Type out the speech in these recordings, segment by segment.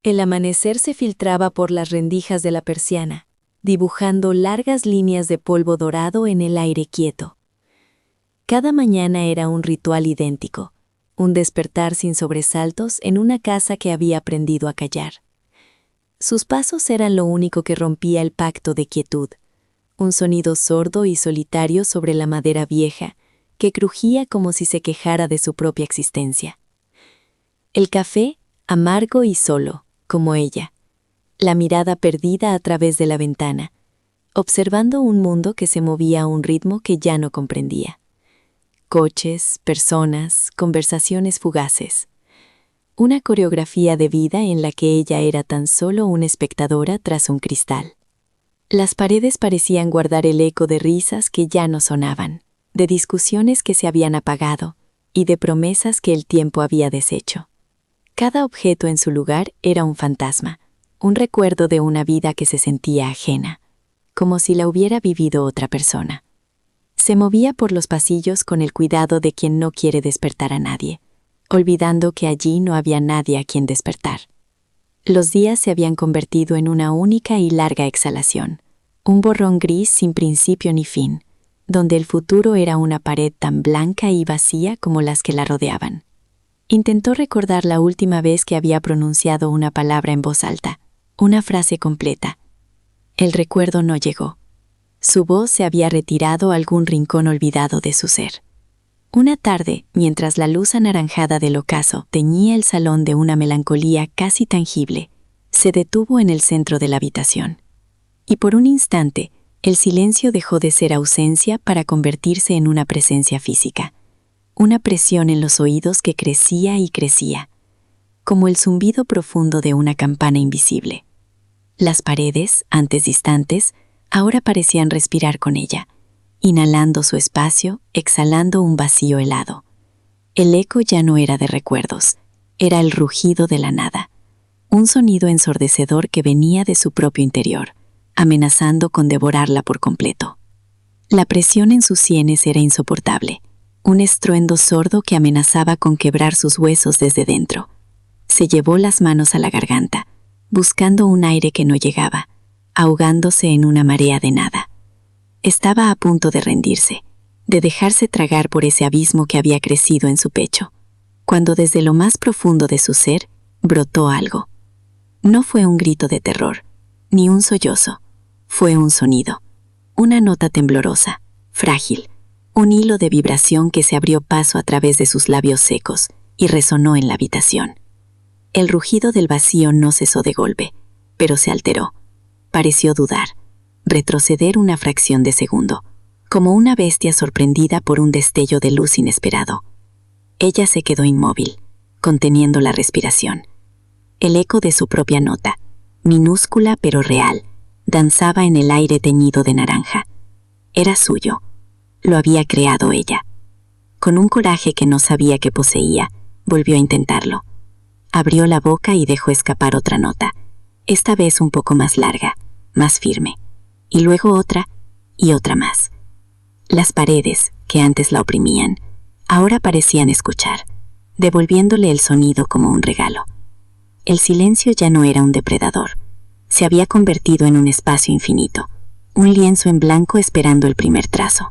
El amanecer se filtraba por las rendijas de la persiana, dibujando largas líneas de polvo dorado en el aire quieto. Cada mañana era un ritual idéntico, un despertar sin sobresaltos en una casa que había aprendido a callar. Sus pasos eran lo único que rompía el pacto de quietud, un sonido sordo y solitario sobre la madera vieja que crujía como si se quejara de su propia existencia. El café, amargo y solo, como ella, la mirada perdida a través de la ventana, observando un mundo que se movía a un ritmo que ya no comprendía. Coches, personas, conversaciones fugaces. Una coreografía de vida en la que ella era tan solo una espectadora tras un cristal. Las paredes parecían guardar el eco de risas que ya no sonaban, de discusiones que se habían apagado y de promesas que el tiempo había deshecho. Cada objeto en su lugar era un fantasma, un recuerdo de una vida que se sentía ajena, como si la hubiera vivido otra persona. Se movía por los pasillos con el cuidado de quien no quiere despertar a nadie, olvidando que allí no había nadie a quien despertar. Los días se habían convertido en una única y larga exhalación, un borrón gris sin principio ni fin, donde el futuro era una pared tan blanca y vacía como las que la rodeaban. Intentó recordar la última vez que había pronunciado una palabra en voz alta, una frase completa. El recuerdo no llegó. Su voz se había retirado a algún rincón olvidado de su ser. Una tarde, mientras la luz anaranjada del ocaso teñía el salón de una melancolía casi tangible, se detuvo en el centro de la habitación. Y por un instante, el silencio dejó de ser ausencia para convertirse en una presencia física. Una presión en los oídos que crecía y crecía, como el zumbido profundo de una campana invisible. Las paredes, antes distantes, ahora parecían respirar con ella, inhalando su espacio, exhalando un vacío helado. El eco ya no era de recuerdos, era el rugido de la nada, un sonido ensordecedor que venía de su propio interior, amenazando con devorarla por completo. La presión en sus sienes era insoportable, un estruendo sordo que amenazaba con quebrar sus huesos desde dentro. Se llevó las manos a la garganta, buscando un aire que no llegaba, ahogándose en una marea de nada. Estaba a punto de rendirse, de dejarse tragar por ese abismo que había crecido en su pecho, cuando desde lo más profundo de su ser brotó algo. No fue un grito de terror, ni un sollozo, fue un sonido, una nota temblorosa, frágil, un hilo de vibración que se abrió paso a través de sus labios secos y resonó en la habitación. El rugido del vacío no cesó de golpe, pero se alteró. Pareció dudar, retroceder una fracción de segundo, como una bestia sorprendida por un destello de luz inesperado. Ella se quedó inmóvil, conteniendo la respiración. El eco de su propia nota, minúscula pero real, danzaba en el aire teñido de naranja. Era suyo. Lo había creado ella. Con un coraje que no sabía que poseía, volvió a intentarlo. Abrió la boca y dejó escapar otra nota, esta vez un poco más larga, más firme, y luego otra y otra más. Las paredes, que antes la oprimían, ahora parecían escuchar, devolviéndole el sonido como un regalo. El silencio ya no era un depredador, se había convertido en un espacio infinito, un lienzo en blanco esperando el primer trazo.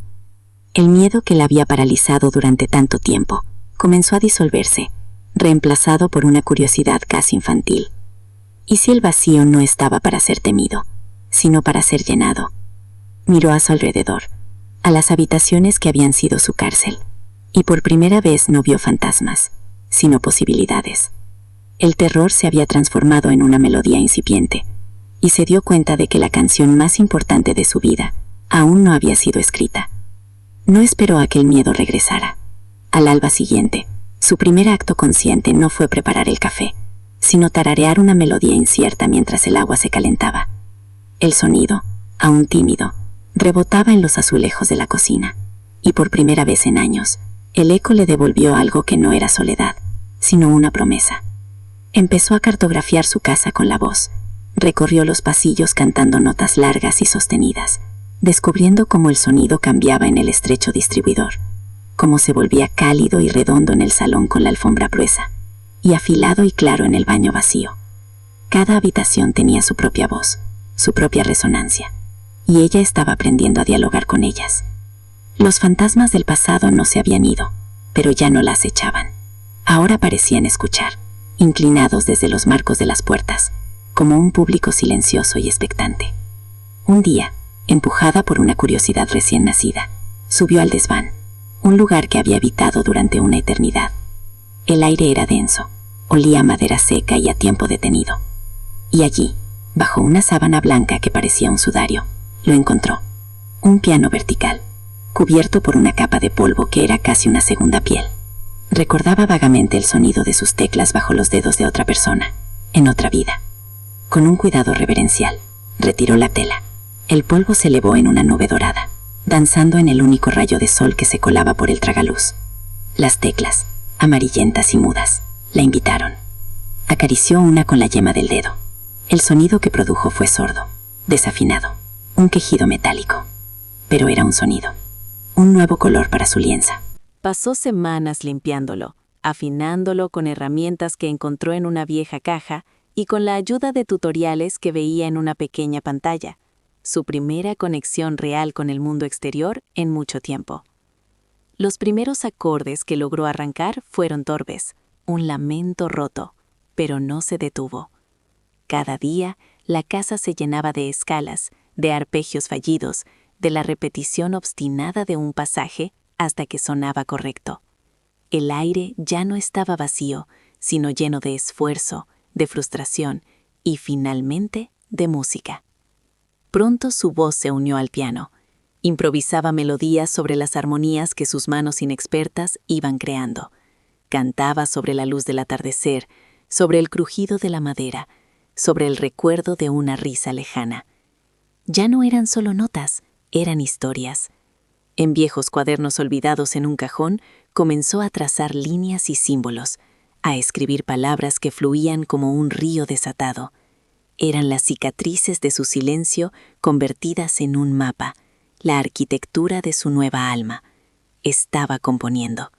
El miedo que la había paralizado durante tanto tiempo comenzó a disolverse, reemplazado por una curiosidad casi infantil. ¿Y si el vacío no estaba para ser temido, sino para ser llenado? Miró a su alrededor, a las habitaciones que habían sido su cárcel, y por primera vez no vio fantasmas, sino posibilidades. El terror se había transformado en una melodía incipiente, y se dio cuenta de que la canción más importante de su vida aún no había sido escrita. No esperó a que el miedo regresara. Al alba siguiente, su primer acto consciente no fue preparar el café, sino tararear una melodía incierta mientras el agua se calentaba. El sonido, aún tímido, rebotaba en los azulejos de la cocina, y por primera vez en años, el eco le devolvió algo que no era soledad, sino una promesa. Empezó a cartografiar su casa con la voz, recorrió los pasillos cantando notas largas y sostenidas, descubriendo cómo el sonido cambiaba en el estrecho distribuidor, cómo se volvía cálido y redondo en el salón con la alfombra gruesa, y afilado y claro en el baño vacío. Cada habitación tenía su propia voz, su propia resonancia, y ella estaba aprendiendo a dialogar con ellas. Los fantasmas del pasado no se habían ido, pero ya no la acechaban. Ahora parecían escuchar, inclinados desde los marcos de las puertas, como un público silencioso y expectante. Un día, empujada por una curiosidad recién nacida, subió al desván, un lugar que había habitado durante una eternidad. El aire era denso, olía a madera seca y a tiempo detenido. Y allí, bajo una sábana blanca que parecía un sudario, lo encontró. Un piano vertical, cubierto por una capa de polvo que era casi una segunda piel. Recordaba vagamente el sonido de sus teclas bajo los dedos de otra persona, en otra vida. Con un cuidado reverencial, retiró la tela. El polvo se elevó en una nube dorada, danzando en el único rayo de sol que se colaba por el tragaluz. Las teclas, amarillentas y mudas, la invitaron. Acarició una con la yema del dedo. El sonido que produjo fue sordo, desafinado, un quejido metálico. Pero era un sonido, un nuevo color para su lienza. Pasó semanas limpiándolo, afinándolo con herramientas que encontró en una vieja caja y con la ayuda de tutoriales que veía en una pequeña pantalla, su primera conexión real con el mundo exterior en mucho tiempo. Los primeros acordes que logró arrancar fueron torpes, un lamento roto, pero no se detuvo. Cada día, la casa se llenaba de escalas, de arpegios fallidos, de la repetición obstinada de un pasaje hasta que sonaba correcto. El aire ya no estaba vacío, sino lleno de esfuerzo, de frustración y, finalmente, de música. Pronto su voz se unió al piano. Improvisaba melodías sobre las armonías que sus manos inexpertas iban creando. Cantaba sobre la luz del atardecer, sobre el crujido de la madera, sobre el recuerdo de una risa lejana. Ya no eran solo notas, eran historias. En viejos cuadernos olvidados en un cajón, comenzó a trazar líneas y símbolos, a escribir palabras que fluían como un río desatado. Eran las cicatrices de su silencio convertidas en un mapa, la arquitectura de su nueva alma. Estaba componiendo.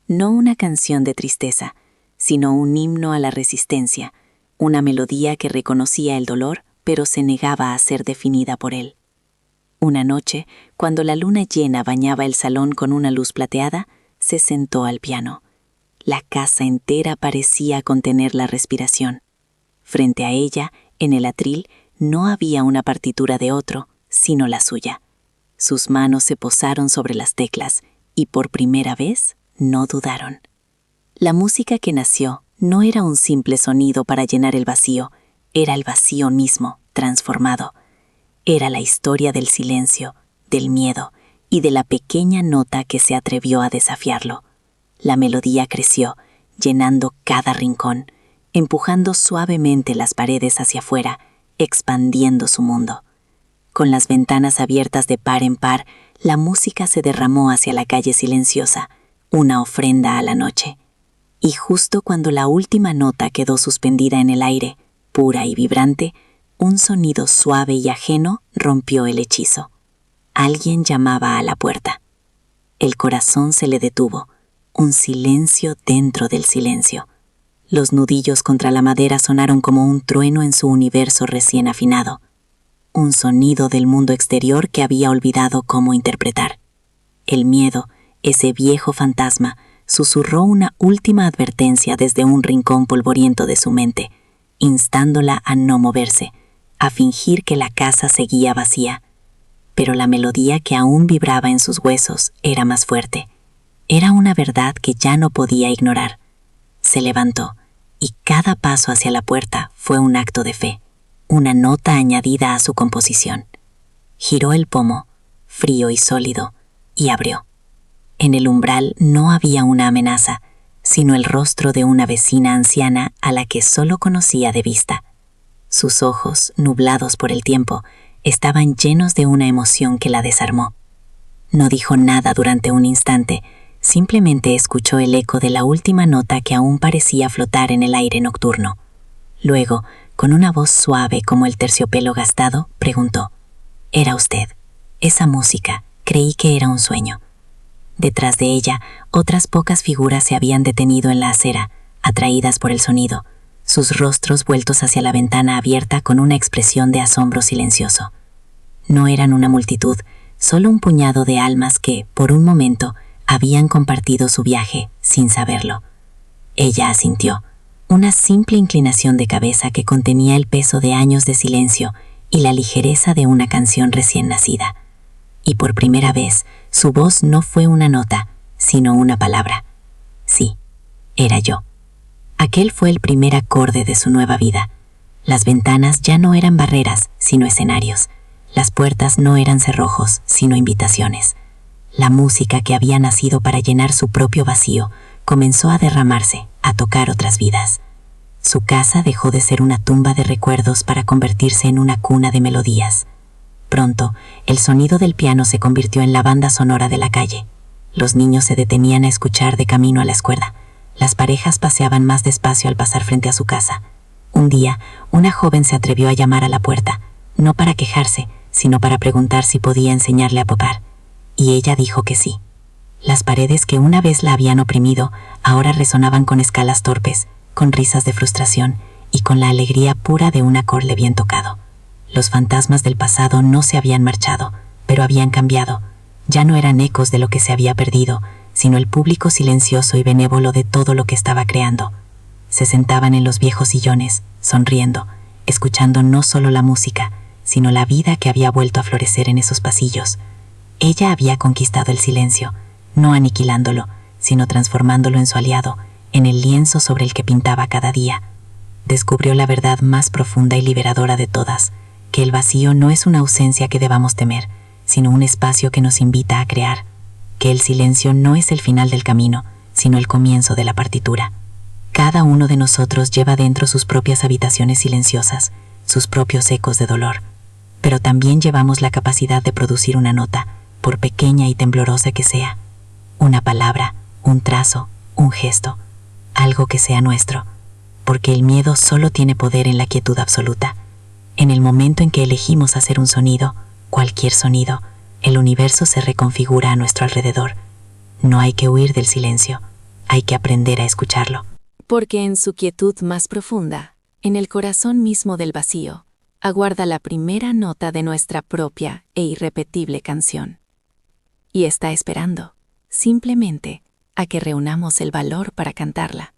No una canción de tristeza, sino un himno a la resistencia, una melodía que reconocía el dolor, pero se negaba a ser definida por él. Una noche, cuando la luna llena bañaba el salón con una luz plateada, se sentó al piano. La casa entera parecía contener la respiración. Frente a ella, en el atril, no había una partitura de otro, sino la suya. Sus manos se posaron sobre las teclas y por primera vez no dudaron. La música que nació no era un simple sonido para llenar el vacío, era el vacío mismo, transformado. Era la historia del silencio, del miedo y de la pequeña nota que se atrevió a desafiarlo. La melodía creció, llenando cada rincón, empujando suavemente las paredes hacia afuera, expandiendo su mundo. Con las ventanas abiertas de par en par, la música se derramó hacia la calle silenciosa, una ofrenda a la noche. Y justo cuando la última nota quedó suspendida en el aire, pura y vibrante, un sonido suave y ajeno rompió el hechizo. Alguien llamaba a la puerta. El corazón se le detuvo, un silencio dentro del silencio. Los nudillos contra la madera sonaron como un trueno en su universo recién afinado. Un sonido del mundo exterior que había olvidado cómo interpretar. El miedo, ese viejo fantasma, susurró una última advertencia desde un rincón polvoriento de su mente, instándola a no moverse, a fingir que la casa seguía vacía. Pero la melodía que aún vibraba en sus huesos era más fuerte. Era una verdad que ya no podía ignorar. Se levantó, y cada paso hacia la puerta fue un acto de fe, una nota añadida a su composición. Giró el pomo, frío y sólido, y abrió. En el umbral no había una amenaza, sino el rostro de una vecina anciana a la que solo conocía de vista. Sus ojos, nublados por el tiempo, estaban llenos de una emoción que la desarmó. No dijo nada durante un instante, simplemente escuchó el eco de la última nota que aún parecía flotar en el aire nocturno. Luego, con una voz suave como el terciopelo gastado, preguntó: «¿Era usted? Esa música, creí que era un sueño». Detrás de ella, otras pocas figuras se habían detenido en la acera, atraídas por el sonido, sus rostros vueltos hacia la ventana abierta con una expresión de asombro silencioso. No eran una multitud, solo un puñado de almas que, por un momento, habían compartido su viaje sin saberlo. Ella asintió, una simple inclinación de cabeza que contenía el peso de años de silencio y la ligereza de una canción recién nacida. Y por primera vez, su voz no fue una nota, sino una palabra. Sí, era yo. Aquel fue el primer acorde de su nueva vida. Las ventanas ya no eran barreras, sino escenarios. Las puertas no eran cerrojos, sino invitaciones. La música que había nacido para llenar su propio vacío comenzó a derramarse, a tocar otras vidas. Su casa dejó de ser una tumba de recuerdos para convertirse en una cuna de melodías. Pronto, el sonido del piano se convirtió en la banda sonora de la calle. Los niños se detenían a escuchar de camino a la escuela. Las parejas paseaban más despacio al pasar frente a su casa. Un día, una joven se atrevió a llamar a la puerta, no para quejarse, sino para preguntar si podía enseñarle a popar. Y ella dijo que sí. Las paredes que una vez la habían oprimido, ahora resonaban con escalas torpes, con risas de frustración y con la alegría pura de un acorde bien tocado. Los fantasmas del pasado no se habían marchado, pero habían cambiado. Ya no eran ecos de lo que se había perdido, sino el público silencioso y benévolo de todo lo que estaba creando. Se sentaban en los viejos sillones, sonriendo, escuchando no solo la música, sino la vida que había vuelto a florecer en esos pasillos. Ella había conquistado el silencio, no aniquilándolo, sino transformándolo en su aliado, en el lienzo sobre el que pintaba cada día. Descubrió la verdad más profunda y liberadora de todas, que el vacío no es una ausencia que debamos temer, sino un espacio que nos invita a crear, que el silencio no es el final del camino, sino el comienzo de la partitura. Cada uno de nosotros lleva dentro sus propias habitaciones silenciosas, sus propios ecos de dolor, pero también llevamos la capacidad de producir una nota, por pequeña y temblorosa que sea, una palabra, un trazo, un gesto, algo que sea nuestro, porque el miedo solo tiene poder en la quietud absoluta. En el momento en que elegimos hacer un sonido, cualquier sonido, el universo se reconfigura a nuestro alrededor. No hay que huir del silencio, hay que aprender a escucharlo. Porque en su quietud más profunda, en el corazón mismo del vacío, aguarda la primera nota de nuestra propia e irrepetible canción. Y está esperando, simplemente, a que reunamos el valor para cantarla.